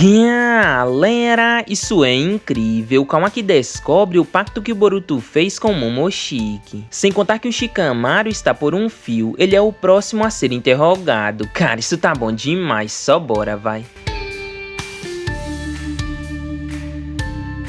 Galera, isso é incrível. Calma que descobre o pacto que o Boruto fez com o Momoshiki. Sem contar que o Shikamaru está por um fio, ele é o próximo a ser interrogado. Cara, isso tá bom demais, só bora, vai.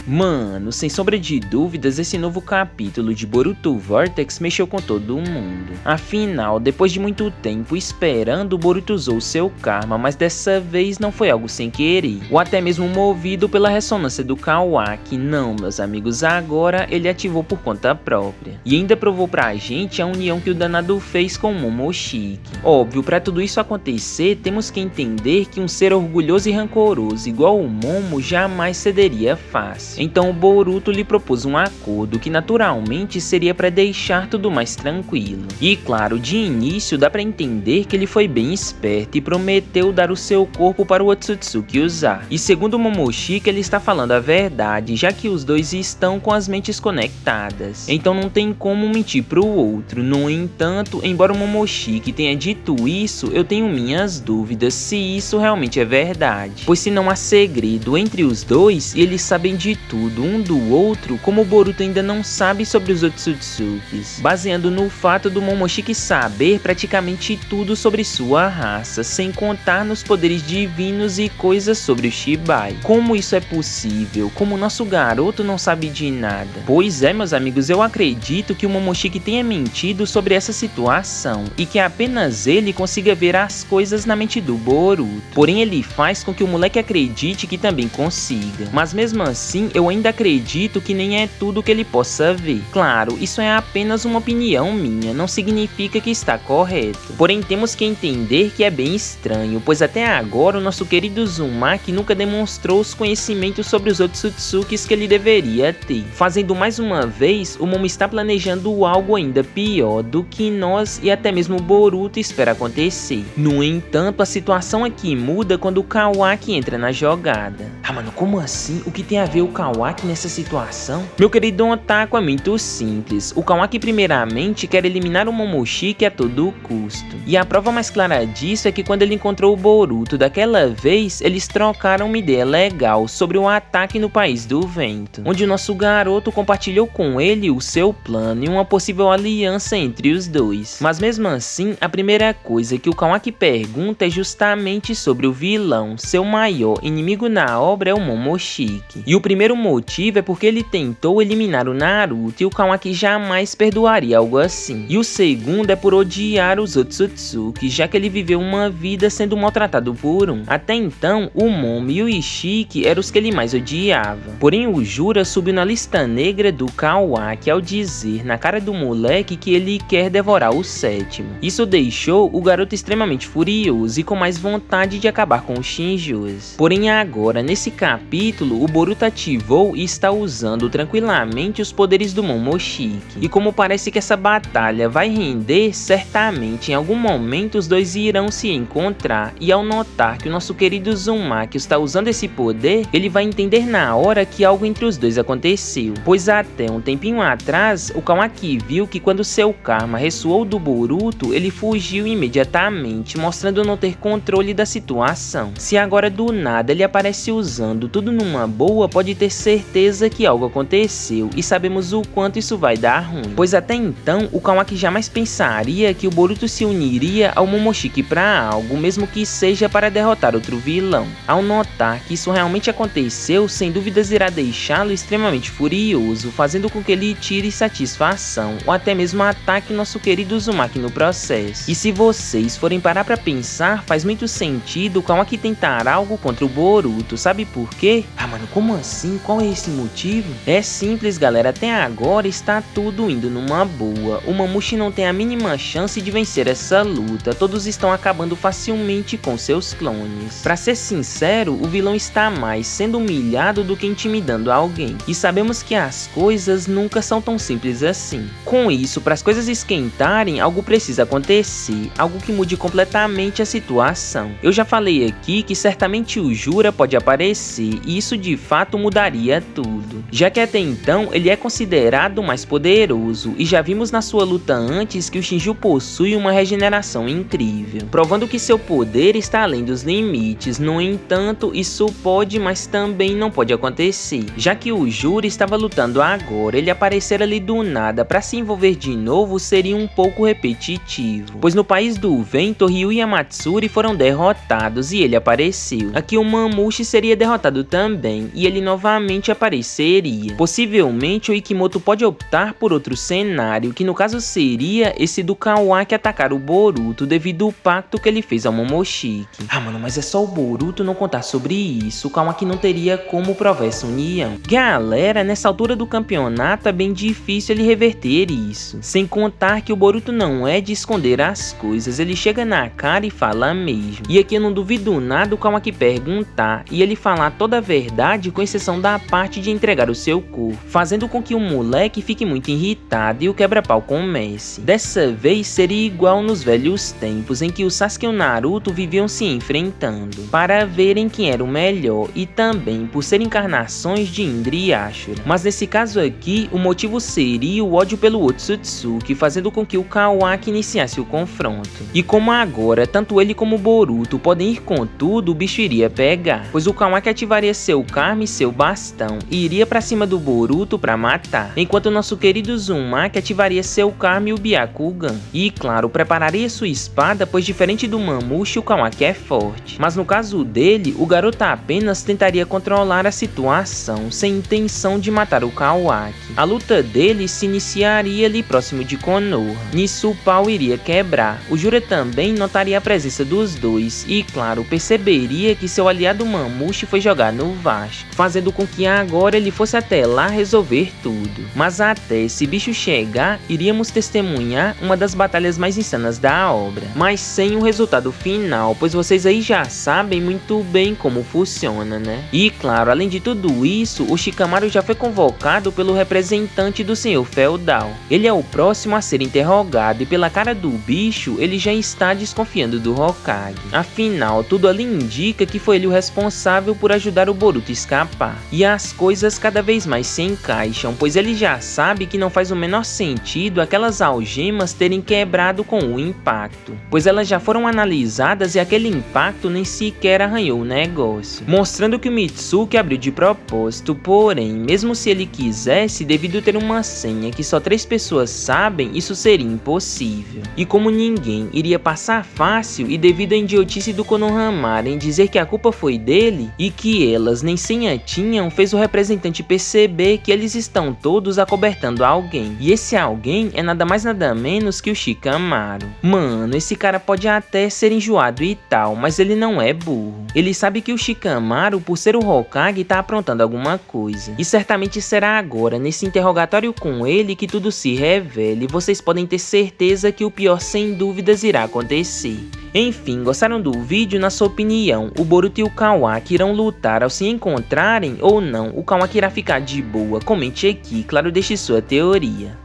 Mano, sem sombra de dúvidas, esse novo capítulo de Boruto Vortex mexeu com todo mundo. Afinal, depois de muito tempo esperando, Boruto usou seu karma, mas dessa vez não foi algo sem querer, ou até mesmo movido pela ressonância do Kawaki. Não, meus amigos, agora ele ativou por conta própria. E ainda provou pra gente a união que o danado fez com o Momoshiki. Óbvio, pra tudo isso acontecer, temos que entender que um ser orgulhoso e rancoroso igual o Momo jamais cederia fácil. Então o Boruto lhe propôs um acordo que naturalmente seria para deixar tudo mais tranquilo. E claro, de início dá para entender que ele foi bem esperto e prometeu dar o seu corpo para o Otsutsuki usar. E segundo o Momoshiki, ele está falando a verdade, já que os dois estão com as mentes conectadas. Então não tem como mentir pro outro. No entanto, embora o Momoshiki tenha dito isso, eu tenho minhas dúvidas se isso realmente é verdade. Pois se não há segredo entre os dois e eles sabem de tudo um do outro, como o Boruto ainda não sabe sobre os Otsutsukis, baseando no fato do Momoshiki saber praticamente tudo sobre sua raça, sem contar nos poderes divinos e coisas sobre o Shibai. Como isso é possível? Como o nosso garoto não sabe de nada? Pois é, meus amigos, eu acredito que o Momoshiki tenha mentido sobre essa situação, e que apenas ele consiga ver as coisas na mente do Boruto. Porém, ele faz com que o moleque acredite que também consiga. Mas mesmo assim, eu ainda acredito que nem é tudo que ele possa ver. Claro, isso é apenas uma opinião minha, não significa que está correto. Porém, temos que entender que é bem estranho, pois até agora o nosso querido Uzumaki nunca demonstrou os conhecimentos sobre os Otsutsukis que ele deveria ter. Fazendo mais uma vez, o Momo está planejando algo ainda pior do que nós e até mesmo o Boruto espera acontecer. No entanto, a situação aqui muda quando o Kawaki entra na jogada. Ah, mano, como assim? O que tem a ver o Kawaki nessa situação? Meu querido Otaku, é muito simples. O Kawaki primeiramente quer eliminar o Momoshiki a todo custo. E a prova mais clara disso é que quando ele encontrou o Boruto daquela vez, eles trocaram uma ideia legal sobre o ataque no País do Vento, onde o nosso garoto compartilhou com ele o seu plano e uma possível aliança entre os dois. Mas mesmo assim, a primeira coisa que o Kawaki pergunta é justamente sobre o vilão. Seu maior inimigo na obra é o Momoshiki. E o primeiro motivo é porque ele tentou eliminar o Naruto e o Kawaki jamais perdoaria algo assim. E o segundo é por odiar os Otsutsuki, já que ele viveu uma vida sendo maltratado por um. Até então, o Momo e o Ishiki eram os que ele mais odiava. Porém, o Jura subiu na lista negra do Kawaki ao dizer na cara do moleque que ele quer devorar o sétimo. Isso deixou o garoto extremamente furioso e com mais vontade de acabar com os Shinjos. Porém, agora, nesse capítulo, o Boruto ativou e está usando tranquilamente os poderes do Momoshiki. E como parece que essa batalha vai render, certamente em algum momento os dois irão se encontrar, e ao notar que o nosso querido Uzumaki está usando esse poder, ele vai entender na hora que algo entre os dois aconteceu. Pois até um tempinho atrás, o Kawaki viu que quando seu karma ressoou do Boruto, ele fugiu imediatamente, mostrando não ter controle da situação. Se agora do nada ele aparece usando tudo numa boa, pode ter certeza que algo aconteceu, e sabemos o quanto isso vai dar ruim. Pois até então, o Kawaki jamais pensaria que o Boruto se uniria ao Momoshiki para algo, mesmo que seja para derrotar outro vilão. Ao notar que isso realmente aconteceu, sem dúvidas irá deixá-lo extremamente furioso, fazendo com que ele tire satisfação, ou até mesmo ataque nosso querido Uzumaki no processo. E se vocês forem parar pra pensar, faz muito sentido o Kawaki tentar algo contra o Boruto, sabe por quê? Ah, mano, como assim? Qual é esse motivo? É simples, galera, até agora está tudo indo numa boa. O Mamushi não tem a mínima chance de vencer essa luta, todos estão acabando facilmente com seus clones. Pra ser sincero, o vilão está mais sendo humilhado do que intimidando alguém, e sabemos que as coisas nunca são tão simples assim. Com isso, para as coisas esquentarem, algo precisa acontecer, algo que mude completamente a situação. Eu já falei aqui que certamente o Jura pode aparecer, e isso de fato mudaria mudaria tudo, já que até então ele é considerado o mais poderoso e já vimos na sua luta antes que o Shinju possui uma regeneração incrível, provando que seu poder está além dos limites. No entanto, isso pode, mas também não pode acontecer, já que o Juro estava lutando agora. Ele aparecer ali do nada para se envolver de novo seria um pouco repetitivo, pois no país do vento Ryu e a Matsuri foram derrotados e ele apareceu. Aqui o Mamushi seria derrotado também e ele novamente apareceria. Possivelmente o Ikimoto pode optar por outro cenário, que no caso seria esse do Kawaki atacar o Boruto devido ao pacto que ele fez ao Momoshiki. Ah mano, mas é só o Boruto não contar sobre isso, o Kawaki não teria como provar essa união. Galera, nessa altura do campeonato é bem difícil ele reverter isso, sem contar que o Boruto não é de esconder as coisas, ele chega na cara e fala mesmo. E aqui eu não duvido nada o Kawaki perguntar e ele falar toda a verdade, com exceção da parte de entregar o seu corpo, fazendo com que o moleque fique muito irritado e o quebra-pau comece. Dessa vez seria igual nos velhos tempos em que o Sasuke e o Naruto viviam se enfrentando para verem quem era o melhor, e também por serem encarnações de Indra e Ashura. Mas nesse caso aqui o motivo seria o ódio pelo Otsutsuki, fazendo com que o Kawaki iniciasse o confronto. E como agora tanto ele como o Boruto podem ir com tudo, o bicho iria pegar, pois o Kawaki ativaria seu Karma e seu bastão e iria pra cima do Boruto pra matar, enquanto o nosso querido Uzumaki ativaria seu Karma e o Byakugan. E claro, prepararia sua espada, pois diferente do Mamushi, o Kawaki é forte. Mas no caso dele, o garoto apenas tentaria controlar a situação, sem intenção de matar o Kawaki. A luta dele se iniciaria ali próximo de Konoha. Nisso o pau iria quebrar. O Jura também notaria a presença dos dois e claro, perceberia que seu aliado Mamushi foi jogar no Vasco, fazendo com que agora ele fosse até lá resolver tudo. Mas até esse bicho chegar, iríamos testemunhar uma das batalhas mais insanas da obra, mas sem o resultado final, pois vocês aí já sabem muito bem como funciona, né? E claro, além de tudo isso, o Shikamaru já foi convocado pelo representante do Senhor Feudal. Ele é o próximo a ser interrogado e pela cara do bicho, ele já está desconfiando do Hokage. Afinal, tudo ali indica que foi ele o responsável por ajudar o Boruto a escapar. E as coisas cada vez mais se encaixam, pois ele já sabe que não faz o menor sentido aquelas algemas terem quebrado com o impacto, pois elas já foram analisadas e aquele impacto nem sequer arranhou o negócio, mostrando que o Mitsuki abriu de propósito. Porém, mesmo se ele quisesse, devido a ter uma senha que só 3 pessoas sabem, isso seria impossível. E como ninguém iria passar fácil, e devido à idiotice do Konohamaru em dizer que a culpa foi dele e que elas nem senha tinham, fez o representante perceber que eles estão todos acobertando alguém, e esse alguém é nada mais nada menos que o Shikamaru. Mano, esse cara pode até ser enjoado e tal, mas ele não é burro. Ele sabe que o Shikamaru, por ser o Hokage, tá aprontando alguma coisa, e certamente será agora, nesse interrogatório com ele, que tudo se revele. Vocês podem ter certeza que o pior sem dúvidas irá acontecer. Enfim, gostaram do vídeo? Na sua opinião, o Boruto e o Kawaki irão lutar ao se encontrarem ou não? O Kawaki irá ficar de boa? Comente aqui, claro, deixe sua teoria.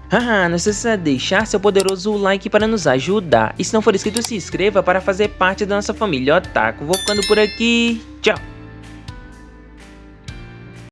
Não esqueça de deixar seu poderoso like para nos ajudar. E se não for inscrito, se inscreva para fazer parte da nossa família Otaku. Vou ficando por aqui. Tchau!